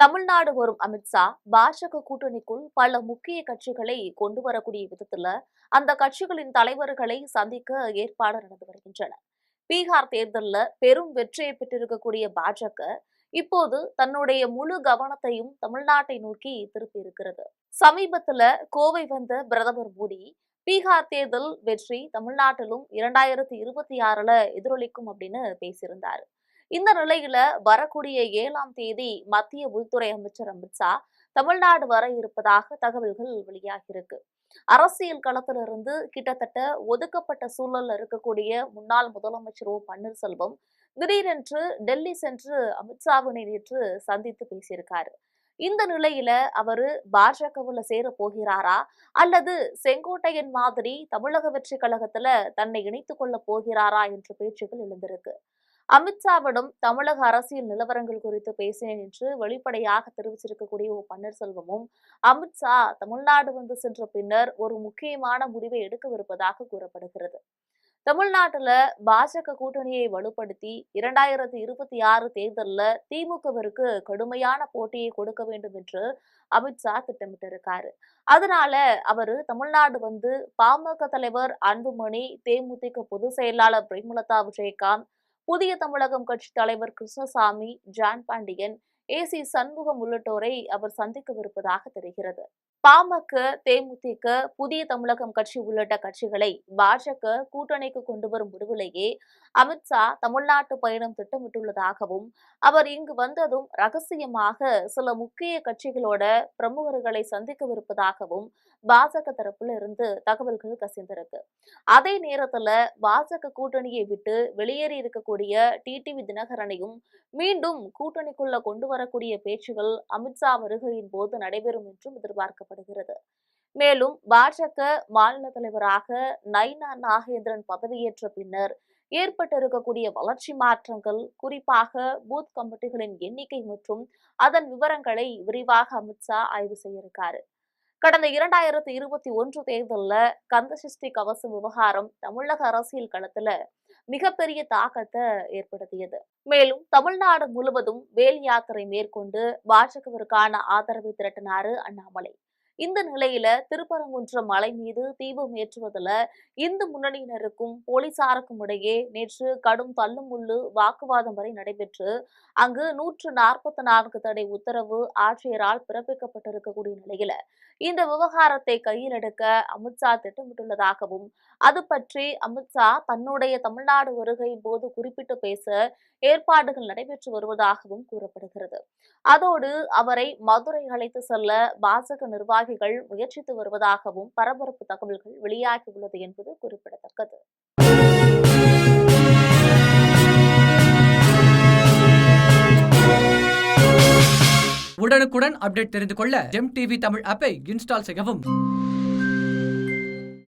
தமிழ்நாடு வரும் அமித்ஷா பாஜக கூட்டணிக்குள் பல முக்கிய கட்சிகளை கொண்டு வரக்கூடிய விதத்துல அந்த கட்சிகளின் தலைவர்களை சந்திக்க ஏற்பாடு நடந்து வருகின்றன. பீகார் தேர்தலில் பெரும் வெற்றியை பெற்றிருக்கக்கூடிய பாஜக இப்போது தன்னுடைய முழு கவனத்தையும் தமிழ்நாட்டை நோக்கி திருப்பி இருக்கிறது. சமீபத்துல கோவை வந்த பிரதமர் மோடி பீகார் தேர்தல் வெற்றி தமிழ்நாட்டிலும் 2026ல எதிரொலிக்கும் அப்படின்னு பேசியிருந்தாரு. இந்த நிலையில வரக்கூடிய 7ஆம் தேதி மத்திய உள்துறை அமைச்சர் அமித்ஷா தமிழ்நாடு வர இருப்பதாக தகவல்கள் வெளியாகியிருக்கு. அரசியல் களத்திலிருந்து கிட்டத்தட்ட ஒதுக்கப்பட்ட சூழல்ல இருக்கக்கூடிய முன்னாள் முதலமைச்சர் பன்னீர்செல்வம் திடீரென்று டெல்லி சென்று அமித்ஷாவினை நேற்று சந்தித்து பேசியிருக்காரு. இந்த நிலையில அவரு பாஜகவுல சேர போகிறாரா அல்லது செங்கோட்டையன் மாதிரி தமிழக வெற்றி கழகத்துல தன்னை இணைத்துக் கொள்ள போகிறாரா என்ற பேச்சுகள் எழுந்திருக்கு. அமித்ஷாவிடம் தமிழக அரசியல் நிலவரங்கள் குறித்து பேசினேன் என்று வெளிப்படையாக தெரிவிச்சிருக்கக்கூடிய பன்னீர்செல்வமும் அமித்ஷா தமிழ்நாடு வந்து சென்ற பின்னர் ஒரு முக்கியமான முடிவை எடுக்கவிருப்பதாக கூறப்படுகிறது. தமிழ்நாட்டுல பாஜக கூட்டணியை வலுப்படுத்தி 2026 தேர்தலில் திமுகவிற்கு கடுமையான போட்டியை கொடுக்க வேண்டும் என்று அமித்ஷா திட்டமிட்டிருக்காரு. அதனால அவரு தமிழ்நாடு வந்து பாமக தலைவர் அன்புமணி, தேமுதிக பொதுச் செயலாளர் பிரேமலதா விஜயகாந்த், புதிய தமிழகம் கட்சி தலைவர் கிருஷ்ணசாமி, ஜான் பாண்டியன், ஏசி சண்முகம் உள்ளிட்டோரை அவர் சந்திக்கவிருப்பதாக தெரிகிறது. பாமக, தேமுதிக, புதிய தமிழகம் கட்சி உள்ளிட்ட கட்சிகளை பாஜக கூட்டணிக்கு கொண்டு வரும் முடிவிலேயே அமித்ஷா தமிழ்நாட்டு பயணம் திட்டமிட்டுள்ளதாகவும் அவர் இங்கு வந்ததும் ரகசியமாக சில முக்கிய கட்சிகளோட பிரமுகர்களை சந்திக்கவிருப்பதாகவும் பாஜக தரப்புல இருந்து தகவல்கள் கசிந்திருக்கு. அதே நேரத்துல பாஜக கூட்டணியை விட்டு வெளியேறி இருக்கக்கூடிய டிடிவி தினகரனையும் மீண்டும் கூட்டணிக்குள்ள கொண்டு வரக்கூடிய பேச்சுகள் அமித்ஷா வருகையின் போது நடைபெறும் என்றும் எதிர்பார்க்கப்படுகிறது. மேலும் பாஜக மாநில தலைவராக நயினா நாகேந்திரன் பதவியேற்ற பின்னர் ஏற்பட்டிருக்கக்கூடிய வளர்ச்சி மாற்றங்கள், குறிப்பாக பூத் கமிட்டிகளின் எண்ணிக்கை மற்றும் அதன் விவரங்களை விரிவாக அமித்ஷா ஆய்வு செய்ய இருக்காரு. கடந்த 2021 தேர்தலில் கந்தசஷ்டி கவசம் விவகாரம் தமிழக அரசியல் களத்துல மிகப்பெரிய தாக்கத்தை ஏற்படுத்தியது. மேலும் தமிழ்நாடு முழுவதும் வேல் யாத்திரை மேற்கொண்டு பாஜகவிற்கான ஆதரவை திரட்டினாரு அண்ணாமலை. இந்த நிலையில திருப்பரங்குன்றம் மலை மீது தீபம் ஏற்றுவதில் இந்து முன்னணியினருக்கும் போலீசாருக்கும் இடையே நேற்று கடும் தள்ளுமுள்ளு வாக்குவாதம் வரை நடைபெற்று அங்கு 144 தடை உத்தரவு ஆட்சியரால் பிறப்பிக்கப்பட்டிருக்கக்கூடிய நிலையில இந்த விவகாரத்தை கையில் எடுக்க அமித்ஷா திட்டமிட்டுள்ளதாகவும் அது பற்றி அமித்ஷா தன்னுடைய தமிழ்நாடு வருகையின் போது குறிப்பிட்டு பேச ஏற்பாடுகள் நடைபெற்று வருவதாகவும் கூறப்படுகிறது. அதோடு அவரை மதுரை அழைத்து செல்ல பாஜக நிர்வாகிகள் முயற்சித்து வருவதாகவும் பரபரப்பு தகவல்கள் வெளியாகியுள்ளது என்பது குறிப்பிடத்தக்கது. உடனுக்குடன் அப்டேட் தெரிந்து கொள்ள ஜெம் டிவி தமிழ் ஆப்பை இன்ஸ்டால் செய்யவும்.